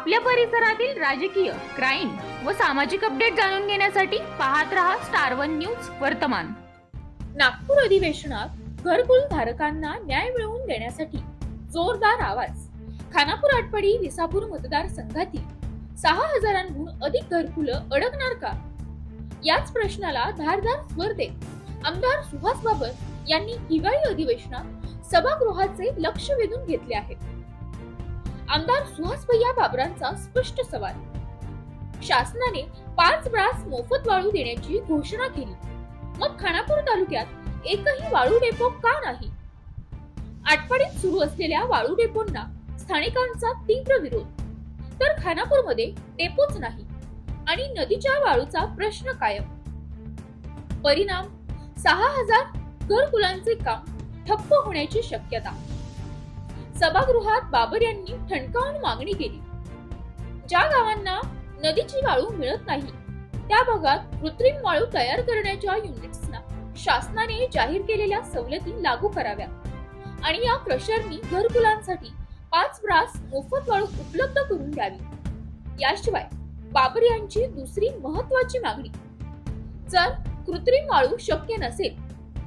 आपल्या परिसरातील राजकीय, क्राईम व सामाजिक अपडेट जाणून घेण्यासाठी पाहत रहा स्टार वन न्यूज वर्तमान। नागपूर अधिवेशनात घरकुल धारकांना न्याय मिळवून देण्यासाठी जोरदार आवाज। खानापूर आटपाडी विसापूर मतदारसंघातील 6000हून अधिक घरकुलं अडकणार का? याच प्रश्नाला धारदार स्वर देत आमदार सुहास बाबर यांनी हिवाळी अधिवेशनात सभागृहाचे लक्ष वेधून घेतले आहे। आमदार सुहास भैया बाबरांचा स्पष्ट सवाल, शासनाने 5 ब्रास मोफत वाळू देण्याची घोषणा केली, मग खानापूर तालुक्यात एकही वाळू डेपो का नाही? आटपाडीत सुरू असलेल्या वाळू डेपोंना स्थानिकांचा तीव्र विरोध, तर खानापूरमध्ये डेपोच नाही आणि नदीच्या वाळूचा प्रश्न कायम। परिणाम 6000 घरकुलांचे काम ठप्प होण्याची शक्यता। सभागृहात बाबर यांनी ठणकावून मागणी केली, ज्या गावांना नदीची वाळू मिळत नाही त्या भागात कृत्रिम वाळू तयार करण्याच्या युनिट्सना शासनाने जाहीर केलेल्या सवलती लागू कराव्या आणि या क्रशरनी घरकुलांसाठी 5 ब्रास मोफत वाळू उपलब्ध करून द्यावी। याशिवाय बाबर यांची दुसरी महत्त्वाची मागणी, जर कृत्रिम वाळू शक्य नसेल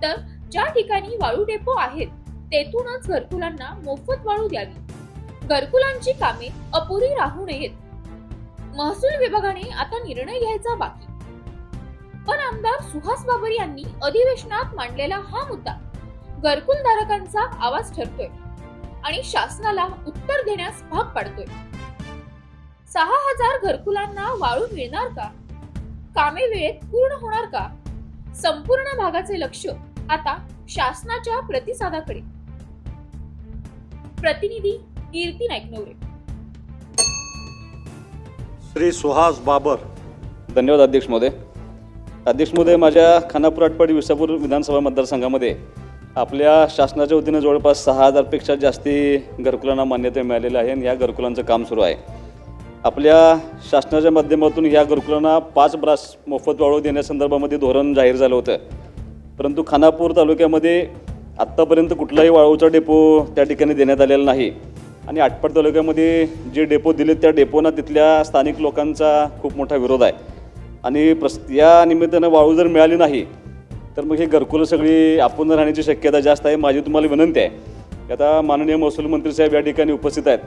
तर ज्या ठिकाणी वाळू डेपो आहेत तेथूनच घरकुलांना मोफत वाळू द्यावी। घरकुलांची कामे अपुरी राहू नयेत। महसूल विभागाने आता निर्णय घ्यायचा बाकी, पण आमदार सुहास बाबर यांनी अधिवेशनात मांडलेला हा मुद्दा घरकुल धारकांचा आवाज ठरतोय आणि शासनाला उत्तर देण्यास भाग पाडतोय। 6000 घरकुलांना वाळू मिळणार का? कामे वेळेत पूर्ण होणार का? संपूर्ण भागाचे लक्ष आता शासनाच्या प्रतिसादाकडे। प्रतिनिधी कीर्ती नाईकनवरे। श्री सुहास बाबर। धन्यवाद अध्यक्ष महोदय। माझ्या खानापूर आटपाडी विसापूर विधानसभा मतदारसंघामध्ये आपल्या शासनाच्या वतीने जवळपास 6000 पेक्षा जास्ती घरकुलांना मान्यता मिळालेली आहे आणि या घरकुलांचं काम सुरू आहे। आपल्या शासनाच्या माध्यमातून या घरकुलांना 5 ब्रास मोफत वाळू देण्यासंदर्भामध्ये धोरण जाहीर झालं होतं, परंतु खानापूर तालुक्यामध्ये आत्तापर्यंत कुठलाही वाळूचा डेपो त्या ठिकाणी देण्यात आलेला नाही आणि आटपाडी तालुक्यामध्ये जे डेपो दिलेत त्या डेपोना तिथल्या स्थानिक लोकांचा खूप मोठा विरोध आहे आणि या निमित्तानं वाळू जर मिळाली नाही तर मग हे घरकुलं सगळी आपण राहण्याची शक्यता जास्त आहे। माझी तुम्हाला विनंती आहे की आता माननीय महसूल मंत्री साहेब या ठिकाणी उपस्थित आहेत,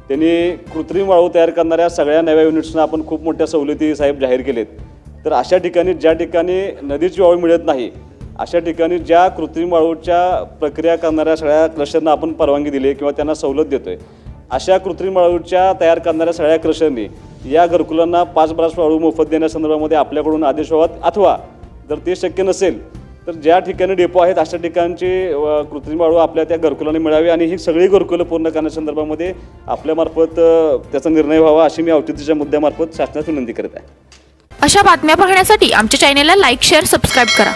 त्यांनी कृत्रिम वाळू तयार करणाऱ्या सगळ्या नव्या युनिट्सना आपण खूप मोठ्या सवलती साहेब जाहीर केलेत, तर अशा ठिकाणी ज्या ठिकाणी नदीची वाळू मिळत नाही अशा ठिकाणी ज्या कृत्रिम वाळूच्या प्रक्रिया करणाऱ्या सगळ्या क्रशरना आपण परवानगी दिली किंवा त्यांना सवलत देतोय, अशा कृत्रिम वाळूच्या तयार करणाऱ्या सगळ्या क्रशरनी या घरकुलांना 5 ब्रास वाळू मोफत देण्यासंदर्भामध्ये आपल्याकडून आदेश व्हावा, अथवा जर ते शक्य नसेल तर ज्या ठिकाणी डेपो आहेत अशा ठिकाणची कृत्रिम वाळू आपल्या त्या घरकुलांनी मिळावी आणि ही सगळी घरकुलं पूर्ण करण्यासंदर्भामध्ये आपल्यामार्फत त्याचा निर्णय व्हावा अशी मी औचित्याच्या मुद्द्यामार्फत शासनास विनंती करत आहे। अशा बातम्या पाहण्यासाठी आमच्या चॅनेलला लाईक, शेअर, सबस्क्राईब करा।